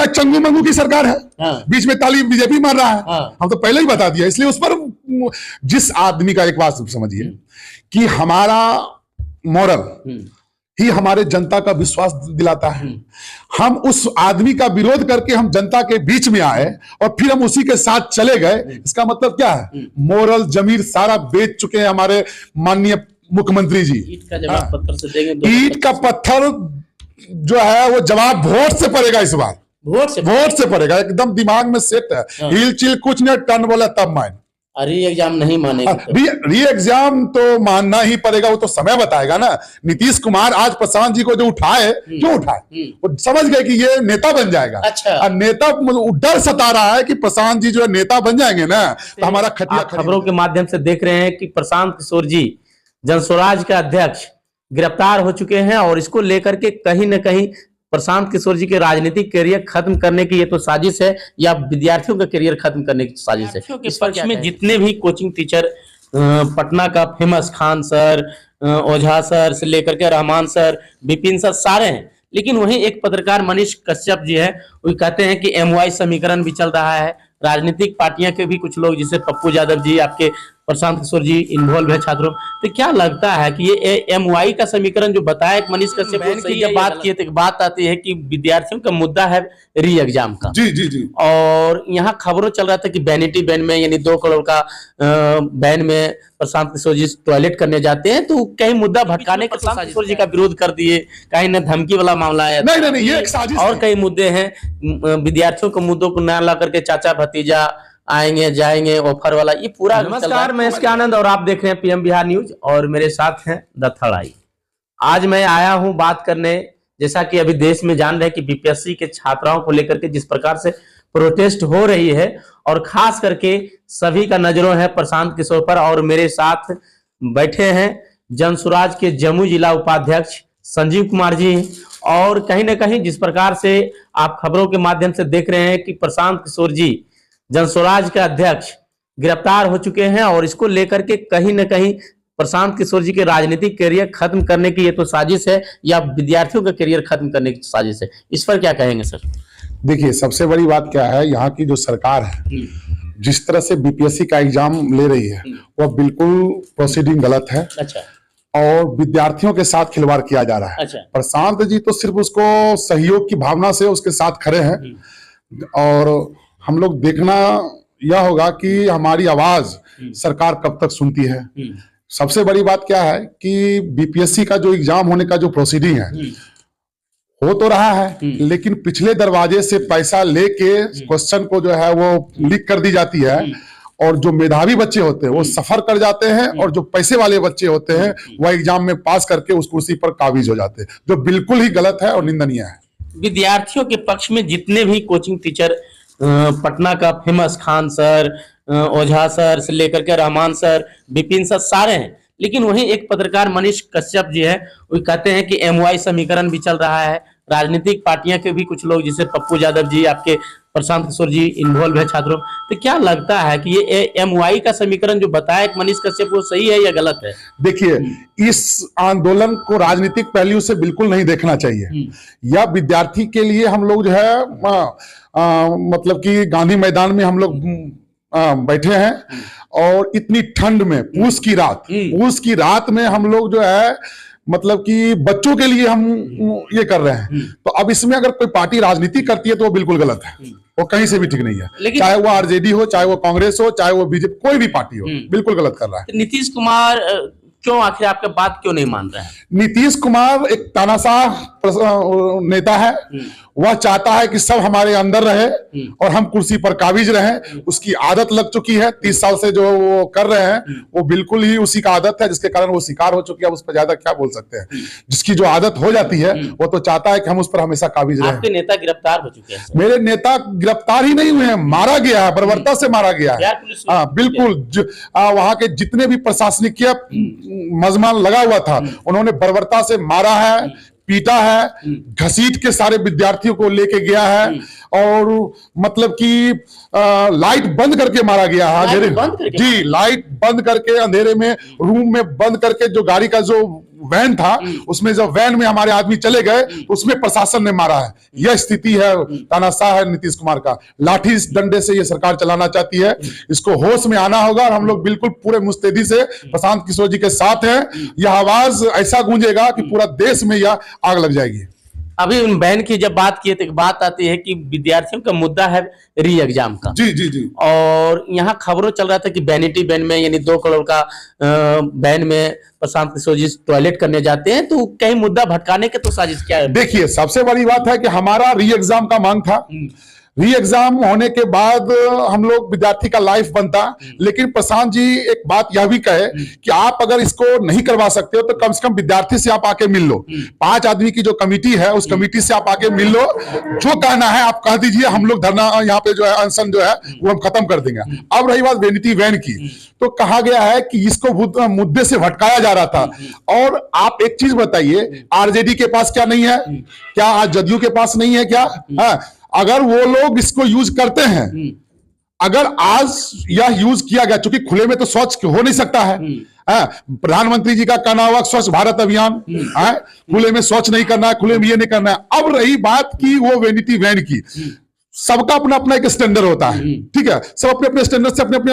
है चंगू मंगू की सरकार है। बीच में ताली बीजेपी मार रहा है। हम तो पहले ही बता दिया, इसलिए उस पर जिस आदमी का, एक बात समझिए कि हमारा मॉरल ही हमारे जनता का विश्वास दिलाता है। हम उस आदमी का विरोध करके हम जनता के बीच में आए और फिर हम उसी के साथ चले गए, इसका मतलब क्या है? मोरल जमीर सारा बेच चुके हैं हमारे माननीय मुख्यमंत्री जी। ईट का जवाब पत्थर से देंगे। ईट का पत्थर जो है वो जवाब वोट से पड़ेगा। इस बार वोट से पड़ेगा, एकदम दिमाग में सेट है। हिल चिल कुछ नहीं, टर्न बोला तब माइन। री एग्जाम नहीं मानेंगे। री एग्जाम तो मानना ही पड़ेगा, वो तो समय बताएगा ना। नीतीश कुमार आज प्रशांत जी को जो उठाए, क्यों उठाए? वो समझ गए कि ये नेता बन जाएगा। अच्छा। और नेता डर सता रहा है कि प्रशांत जी जो है नेता बन जाएंगे ना तो हमारा खटिया। खबरों के माध्यम से देख रहे हैं कि प्रशांत किशोर जी जनस्वराज के अध्यक्ष गिरफ्तार हो चुके हैं और इसको लेकर के कहीं न कहीं प्रशांत किशोर जी के राजनीतिक करियर खत्म करने की ये तो साजिश है या विद्यार्थियों का करियर खत्म करने की साजिश है। इस पक्ष में जितने भी कोचिंग टीचर, पटना का फेमस खान सर, ओझा सर से लेकर के रहमान सर, विपिन सर, सारे हैं। लेकिन वहीं एक पत्रकार मनीष कश्यप जी है, वो कहते हैं कि MY समीकरण भी चल रहा है। राजनीतिक पार्टियां के भी कुछ लोग जैसे पप्पू यादव जी, आपके प्रशांत किशोर जी इन्वॉल्व है छात्रों। तो क्या लगता है कि ये MY का समीकरण जो बताया मनीष कश्यप सही है? बात की तो बात आती है कि विद्यार्थियों का मुद्दा है री एग्जाम का। जी जी जी। और यहाँ खबरों चल रहा था कि वैनिटी बैन में यानी 2 करोड़ का बैन में प्रशांत किशोर जी टॉयलेट करने जाते हैं, तो कहीं मुद्दा भटकाने के प्रशांत किशोर जी का विरोध कर दिए, कहीं न धमकी वाला मामला है। नहीं, ये एक साजिश और कई मुद्दे हैं, विद्यार्थियों के मुद्दों को न ला करके चाचा भतीजा आएंगे जाएंगे ऑफर वाला, ये पूरा। नमस्कार, मैं इसके आनंद और आप देख रहे हैं PM बिहार न्यूज और मेरे साथ हैं द थर्ड आई। आज मैं आया हूं बात करने, जैसा कि अभी देश में जान रहे हैं कि BPSC के छात्राओं को लेकर के जिस प्रकार से प्रोटेस्ट हो रही है और खास करके सभी का नजरों है प्रशांत किशोर पर। और मेरे साथ बैठे हैं जनसुराज के जम्मू जिला उपाध्यक्ष संजीव कुमार जी। और कहीं ना कहीं जिस प्रकार से आप खबरों के माध्यम से देख रहे हैं कि प्रशांत किशोर जी जनस्वराज के अध्यक्ष गिरफ्तार हो चुके हैं और इसको लेकर के कहीं न कहीं प्रशांत किशोर जी के राजनीतिक करियर खत्म करने की ये तो साजिश है या विद्यार्थियों का करियर खत्म करने की साजिश है। इस पर क्या कहेंगे सर? देखिए, सबसे बड़ी बात क्या है, यहाँ की जो सरकार है जिस तरह से BPSC का एग्जाम ले रही है वह बिल्कुल प्रोसीडिंग गलत है। अच्छा। और विद्यार्थियों के साथ खिलवाड़ किया जा रहा है। अच्छा। प्रशांत जी तो सिर्फ उसको सहयोग की भावना से उसके साथ खड़े हैं और हम लोग देखना यह होगा कि हमारी आवाज सरकार कब तक सुनती है। सबसे बड़ी बात क्या है कि BPSC का जो एग्जाम होने का जो प्रोसीडिंग है हो तो रहा है, लेकिन पिछले दरवाजे से पैसा लेके क्वेश्चन को जो है वो लीक कर दी जाती है और जो मेधावी बच्चे होते हैं वो सफर कर जाते हैं और जो पैसे वाले बच्चे होते हैं वह एग्जाम में पास करके उस कुर्सी पर काबिज हो जाते हैं, जो बिल्कुल ही गलत है और निंदनीय है। विद्यार्थियों के पक्ष में जितने भी कोचिंग टीचर, पटना का फेमस खान सर, ओझा सर से लेकर के रहमान सर, विपिन सर, सारे हैं। लेकिन वहीं एक पत्रकार मनीष कश्यप जी है, वो कहते हैं कि MY समीकरण भी चल रहा है। राजनीतिक पार्टियां के भी कुछ लोग जैसे पप्पू यादव जी, आपके प्रशांत किशोर जी इन्वॉल्व है छात्रों। तो क्या लगता है कि ये MY का समीकरण जो बताया मनीष कश्यप वो सही है या गलत है? देखिए, इस आंदोलन को राजनीतिक पहलू से बिल्कुल नहीं देखना चाहिए। या विद्यार्थी के लिए हम लोग जो है मतलब कि गांधी मैदान में हम लोग बैठे हैं और इतनी ठंड में पूस की रात में हम लोग जो है मतलब कि बच्चों के लिए हम ये कर रहे हैं। तो अब इसमें अगर कोई पार्टी राजनीति करती है तो वो बिल्कुल गलत है, वो कहीं से भी ठीक नहीं है। चाहे वो RJD हो, चाहे वो कांग्रेस हो, चाहे वो BJP, कोई भी पार्टी हो, बिल्कुल गलत कर रहा है। नीतीश कुमार क्यों आखिर आपके बात क्यों नहीं मान रहा है? नीतीश कुमार एक तानाशाह नेता है। वह चाहता है कि सब हमारे अंदर रहे और हम कुर्सी पर काबिज रहें। उसकी आदत लग चुकी है, 30 साल से जो वो कर रहे हैं वो बिल्कुल ही उसी का आदत है, जिसके कारण वो शिकार हो चुकी है। उस पर ज्यादा क्या बोल सकते हैं? जिसकी जो आदत हो जाती है वो तो चाहता है कि हम उस पर हमेशा काबिज रहें। आपके नेता गिरफ्तार हो चुके हैं? मेरे नेता गिरफ्तार ही नहीं हुए हैं, मारा गया है, बर्बरता से मारा गया है। हाँ बिल्कुल, वहां के जितने भी प्रशासनिक मजमान लगा हुआ था उन्होंने बर्बरता से मारा है, पीटा है, घसीट के सारे विद्यार्थियों को लेके गया है और मतलब कि लाइट बंद करके मारा गया है अंधेरे में। जी, लाइट बंद करके अंधेरे में रूम में बंद करके जो गाड़ी का जो वैन था उसमें जब वैन में हमारे आदमी चले गए तो उसमें प्रशासन ने मारा है। यह स्थिति है, तानाशाह है नीतीश कुमार का। लाठी डंडे से ये सरकार चलाना चाहती है, इसको होश में आना होगा और हम लोग बिल्कुल पूरे मुस्तैदी से प्रशांत किशोर जी के साथ हैं। यह आवाज ऐसा गूंजेगा कि पूरा देश में यह आग लग जाएगी। अभी उन बैन की जब बात की तो एक बात आती है कि विद्यार्थियों का मुद्दा है री एग्जाम का। जी जी जी। और यहाँ खबरों चल रहा था कि वैनिटी बैन में यानी 2 करोड़ का बैन में प्रशांत किशोर जी टॉयलेट करने जाते हैं, तो कहीं मुद्दा भटकाने के तो साजिश क्या है? देखिए, सबसे बड़ी बात है कि हमारा री एग्जाम का मांग था। री एग्जाम होने के बाद हम लोग विद्यार्थी का लाइफ बनता, लेकिन प्रशांत जी एक बात यह भी कहे कि आप अगर इसको नहीं करवा सकते हो तो कम से कम विद्यार्थी से आप आके मिल लो। 5 आदमी की जो कमिटी है उस कमिटी से आप आके मिल लो, जो कहना है आप कह दीजिए, हम लोग धरना यहाँ पे जो है अनशन जो है वो हम खत्म कर देंगे। अब रही बात वैनिटी वैन की, तो कहा गया है कि इसको मुद्दे से भटकाया जा रहा था। और आप एक चीज बताइए, आरजेडी के पास क्या नहीं है? क्या आज जदयू के पास नहीं है क्या? अगर वो लोग इसको यूज करते हैं, अगर आज यह यूज किया गया, चूंकि खुले में तो शौच हो नहीं सकता है। प्रधानमंत्री जी का कहना हुआ स्वच्छ भारत अभियान, खुले में शौच नहीं करना है, खुले में ये नहीं करना है। अब रही बात की वो वैनिटी वैन की, सबका अपना अपना एक स्टैंडर्ड होता है, ठीक है। सब अपने अपने स्टैंडर्ड से अपने अपने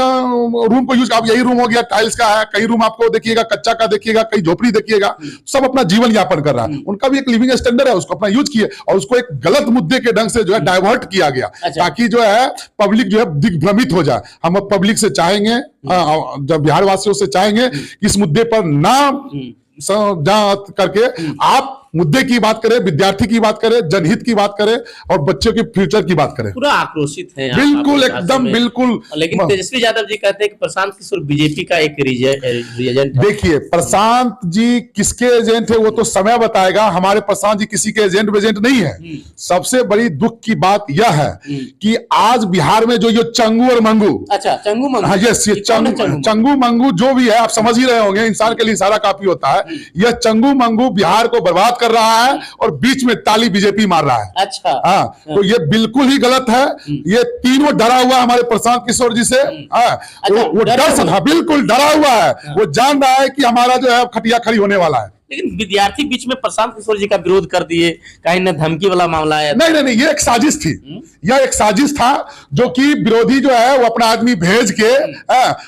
रूम को यूज, अब यही रूम हो गया टाइल्स का है, कई रूम आपको देखिएगा कच्चा का देखिएगा, कई झोपड़ी देखिएगा, सब अपना जीवन यापन कर रहा है। उनका भी एक लिविंग स्टैंडर्ड है, उसको अपना यूज किए और उसको एक गलत मुद्दे के ढंग से जो है डाइवर्ट किया गया। अच्छा। ताकि जो है पब्लिक जो है दिग्भ्रमित हो जाए। हम अब पब्लिक से चाहेंगे, जब बिहार वासियों से चाहेंगे कि इस मुद्दे पर ना जांच करके आप मुद्दे की बात करें, विद्यार्थी की बात करें, जनहित की बात करें और बच्चों के फ्यूचर की बात करें। पूरा आक्रोशित है बिल्कुल, एकदम बिल्कुल। लेकिन तेजस्वी यादव जी कहते हैं कि प्रशांत किशोर बीजेपी का एक एजेंट है। देखिए, प्रशांत जी किसके एजेंट है वो तो समय बताएगा। हमारे प्रशांत जी किसी के एजेंट नहीं है। सबसे बड़ी दुख की बात यह है कि आज बिहार में जो ये चंगू और मंगू, अच्छा चंगू मंगू, हाँ यस, ये चंगू मंगू जो भी है, आप समझ ही रहे होंगे, इंसान के लिए इशारा काफी होता है। यह चंगू मंगू बिहार को बर्बाद कर रहा है और बीच में ताली बीजेपी मार रहा है। अच्छा, हाँ, तो ये बिल्कुल ही गलत है। ये तीनों डरा हुआ है हमारे प्रशांत किशोर जी से। वो डर से, हाँ बिल्कुल डरा हुआ है। वो जान रहा है कि हमारा जो है खटिया खड़ी होने वाला है। लेकिन विद्यार्थी बीच में प्रशांत किशोर जी का विरोध कर दिए, कहीं न धमकी वाला मामला है। नहीं, ये एक साजिश थी। यह एक साजिश था जो कि विरोधी जो है वो अपना आदमी भेज के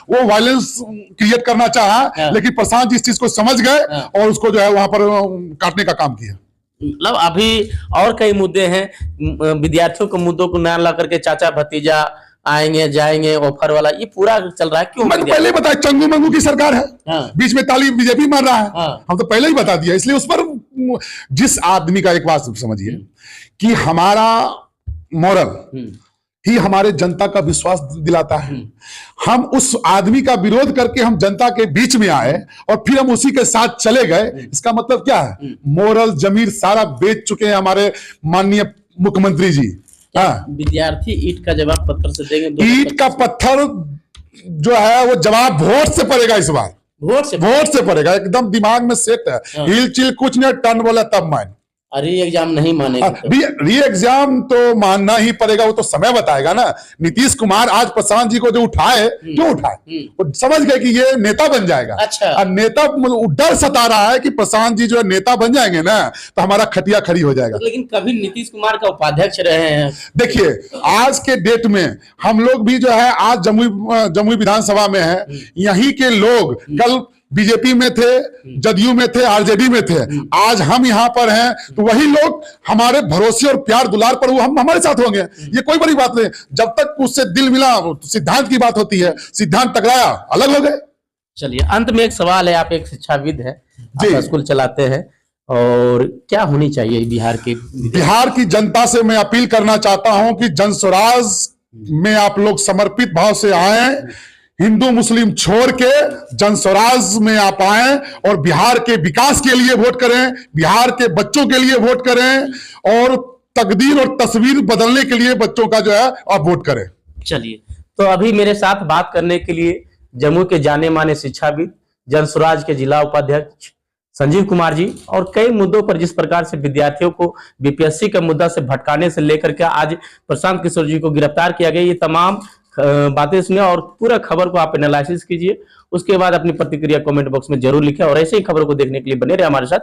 वो वायलेंस क्रिएट करना चाहा, लेकिन प्रशांत जी इस चीज को समझ गए और उसको जो है वहां पर काटने का काम किया। मतलब अभी और कई मुद्दे हैं, विद्यार्थियों के मुद्दों को ना ला करके चाचा भतीजा आएंगे जाएंगे ऑफर वाला, ये पूरा चल रहा है। क्यों? मैं तो पहले ही बताया, चंगू मंगू की सरकार है। बीच में ताली बीजेपी मार रहा है। हम तो पहले ही बता दिया। इसलिए उस पर जिस आदमी का, एक बात समझिए कि हमारा मॉरल ही हमारे जनता का विश्वास दिलाता है। हम उस आदमी का विरोध करके हम जनता के बीच में आए और फिर हम उसी के साथ चले गए, इसका मतलब क्या है? मोरल जमीर सारा बेच चुके हैं हमारे माननीय मुख्यमंत्री जी। विद्यार्थी ईट का जवाब पत्थर से देंगे। ईट का पत्थर जो है वो जवाब वोट से पड़ेगा। इस बार वोट से पड़ेगा, एकदम दिमाग में सेट है। हिल चिल कुछ नहीं, टर्न बोला तब मान। री एग्जाम नहीं मानेंगे। री एग्जाम तो मानना ही पड़ेगा, वो तो समय बताएगा ना। नीतीश कुमार आज प्रशांत जी को जो उठाए, क्यों उठाए? वो समझ गए कि ये नेता बन जाएगा। अच्छा। और नेता डर सता रहा है कि प्रशांत जी जो है नेता बन जाएंगे ना तो हमारा खटिया खड़ी हो जाएगा। लेकिन कभी नीतीश कुमार का उपाध्यक्ष रहे हैं। देखिए, आज के डेट में हम लोग भी जो है आज जमुई विधानसभा में है। यहीं के लोग कल बीजेपी में थे, जदयू में थे, आरजेडी में थे। आज हम यहाँ पर हैं तो वही लोग हमारे भरोसे और प्यार दुलार पर वो हम हमारे साथ होंगे। ये कोई बड़ी बात नहीं। जब तक उससे दिल मिला तो सिद्धांत की बात होती है, सिद्धांत टकराया अलग हो गए। चलिए, अंत में एक सवाल है, आप एक शिक्षाविद है, स्कूल चलाते हैं, और क्या होनी चाहिए बिहार की जनता से मैं अपील करना चाहता हूं कि जन स्वराज में आप लोग समर्पित भाव से आए, हिंदू मुस्लिम छोड़ के जन स्वराज में आप आए और बिहार के विकास के लिए वोट करें, बिहार के बच्चों के लिए वोट करें और तकदीर और तस्वीर बदलने के लिए बच्चों का जो है आप वोट करें। चलिए, तो अभी मेरे साथ बात करने के लिए जम्मू के जाने माने शिक्षाविद, जन स्वराज के जिला उपाध्यक्ष संजीव कुमार जी, और कई मुद्दों पर जिस प्रकार से विद्यार्थियों को बीपीएससी का मुद्दा से भटकाने से लेकर के आज प्रशांत किशोर जी को गिरफ्तार किया गया, ये तमाम बातें सुने और पूरा खबर को आप एनालिसिस कीजिए, उसके बाद अपनी प्रतिक्रिया कमेंट बॉक्स में जरूर लिखें और ऐसे ही खबरों को देखने के लिए बने रहे हमारे साथ।